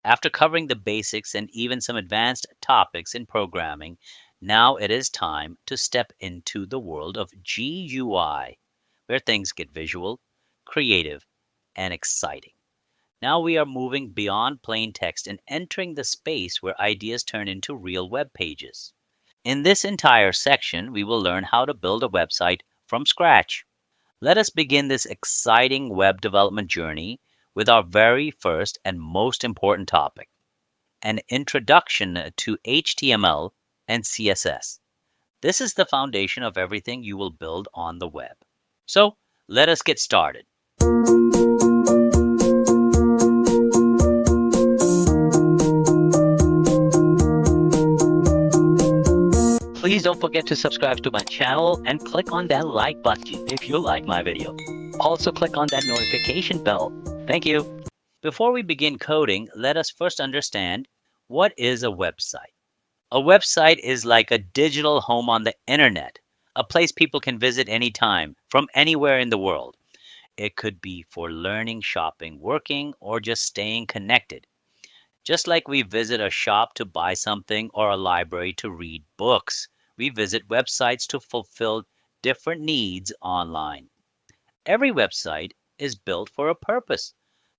After covering the basics and even some advanced topics in programming, now it is time to step into the world of GUI, where things get visual, creative, and exciting. Now we are moving beyond plain text and entering the space where ideas turn into real web pages. In this entire section, we will learn how to build a website from scratch. Let us begin this exciting web development journey with our very first and most important topic, an introduction to HTML and CSS. This is the foundation of everything you will build on the web. So let us get started. Please don't forget to subscribe to my channel and click on that like button if you like my video. Also click on that notification bell. Thank you. Before we begin coding, let us first understand what is a website. A website is like a digital home on the internet, a place people can visit anytime from anywhere in the world. It could be for learning, shopping, working, or just staying connected. Just like we visit a shop to buy something or a library to read books, we visit websites to fulfill different needs online. Every website is built for a purpose.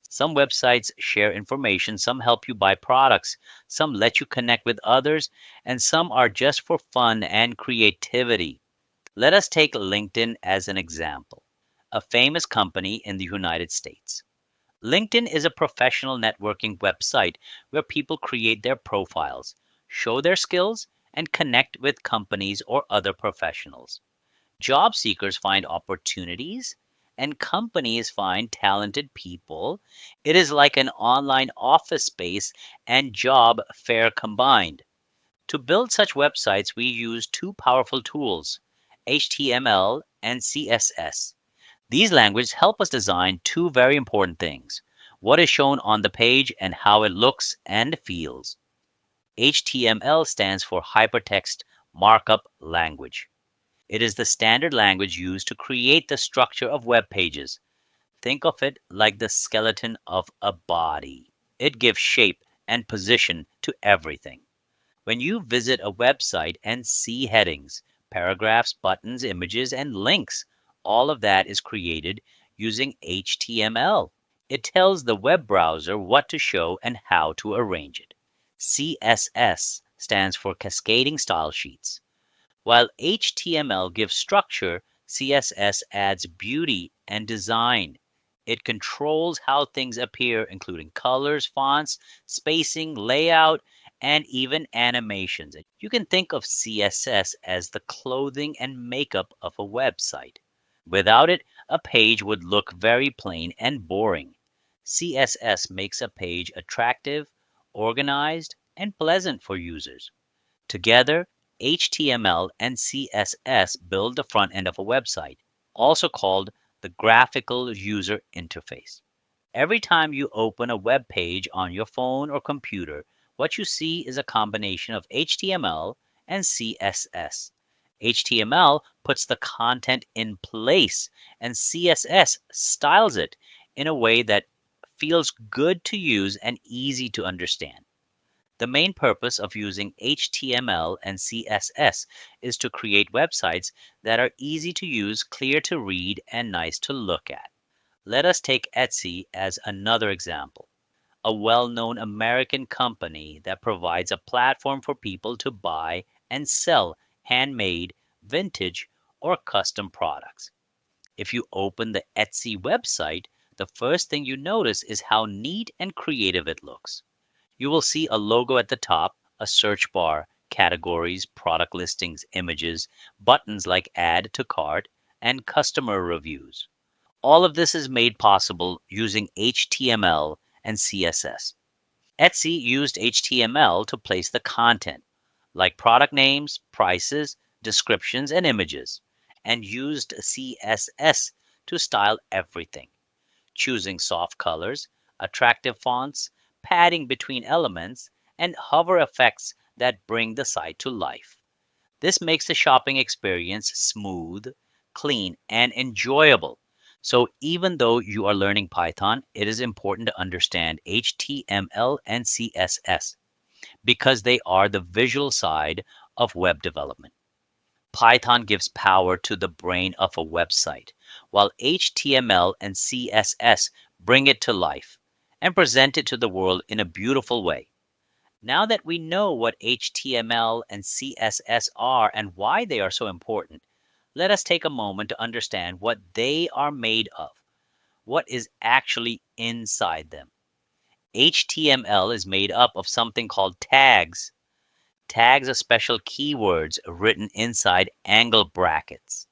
Some websites share information, some help you buy products, some let you connect with others, and some are just for fun and creativity. Let us take LinkedIn as an example, a famous company in the United States. LinkedIn is a professional networking website where people create their profiles, show their skills, and connect with companies or other professionals. Job seekers find opportunities and companies find talented people. It is like an online office space and job fair combined. To build such websites, we use two powerful tools, HTML and CSS. These languages help us design two very important things, what is shown on the page and how it looks and feels. HTML stands for Hypertext Markup Language. It is the standard language used to create the structure of web pages. Think of it like the skeleton of a body. It gives shape and position to everything. When you visit a website and see headings, paragraphs, buttons, images, and links, all of that is created using HTML. It tells the web browser what to show and how to arrange it. CSS stands for Cascading Style Sheets. While HTML gives structure, CSS adds beauty and design. It controls how things appear, including colors, fonts, spacing, layout, and even animations. You can think of CSS as the clothing and makeup of a website. Without it, a page would look very plain and boring. CSS makes a page attractive, organized, and pleasant for users. Together, HTML and CSS build the front end of a website, also called the graphical user interface. Every time you open a web page on your phone or computer, what you see is a combination of HTML and CSS. HTML puts the content in place, and CSS styles it in a way that feels good to use and easy to understand. The main purpose of using HTML and CSS is to create websites that are easy to use, clear to read, and nice to look at. Let us take Etsy as another example, a well-known American company that provides a platform for people to buy and sell handmade, vintage, or custom products. If you open the Etsy website, the first thing you notice is how neat and creative it looks. You will see a logo at the top, a search bar, categories, product listings, images, buttons like add to cart, and customer reviews. All of this is made possible using HTML and CSS. Etsy used HTML to place the content, like product names, prices, descriptions, and images, and used CSS to style everything, choosing soft colors, attractive fonts, padding between elements, and hover effects that bring the site to life. This makes the shopping experience smooth, clean, and enjoyable. So even though you are learning Python, it is important to understand HTML and CSS because they are the visual side of web development. Python gives power to the brain of a website, while HTML and CSS bring it to life and present it to the world in a beautiful way. Now that we know what HTML and CSS are and why they are so important, let us take a moment to understand what they are made of, what is actually inside them. HTML is made up of something called tags. Tags are special keywords written inside angle brackets.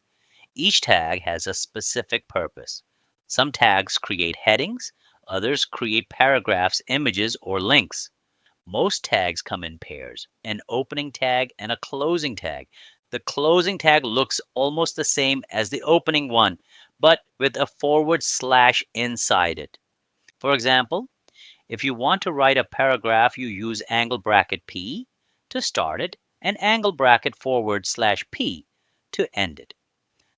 Each tag has a specific purpose. Some tags create headings, others create paragraphs, images, or links. Most tags come in pairs, an opening tag and a closing tag. The closing tag looks almost the same as the opening one, but with a forward slash inside it. For example, if you want to write a paragraph, you use angle bracket P to start it and angle bracket forward slash P to end it.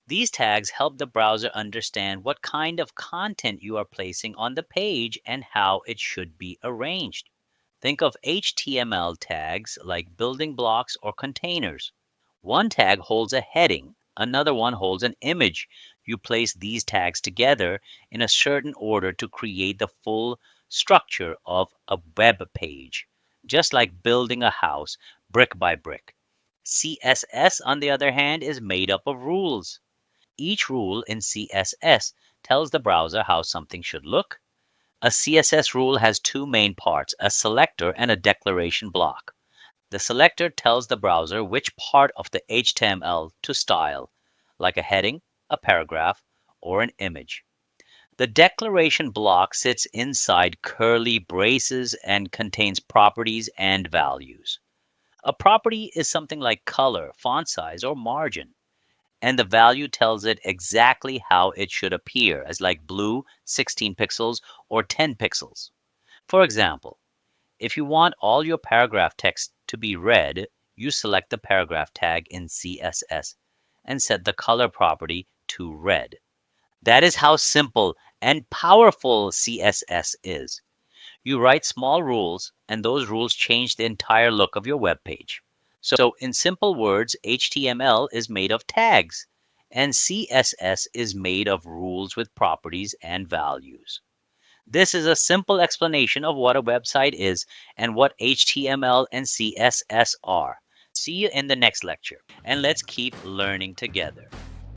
These tags help the browser understand what kind of content you are placing on the page and how it should be arranged. Think of HTML tags like building blocks or containers. One tag holds a heading, another one holds an image. You place these tags together in a certain order to create the full structure of a web page, just like building a house brick by brick. CSS, on the other hand, is made up of rules. Each rule in CSS tells the browser how something should look. A CSS rule has two main parts, a selector and a declaration block. The selector tells the browser which part of the HTML to style, like a heading, a paragraph, or an image. The declaration block sits inside curly braces and contains properties and values. A property is something like color, font size, or margin, and the value tells it exactly how it should appear, as like blue, 16 pixels, or 10 pixels. For example, if you want all your paragraph text to be red, you select the paragraph tag in CSS and set the color property to red. That is how simple and powerful CSS is. You write small rules, and those rules change the entire look of your web page. So, in simple words, HTML is made of tags, and CSS is made of rules with properties and values. This is a simple explanation of what a website is and what HTML and CSS are. See you in the next lecture, and let's keep learning together.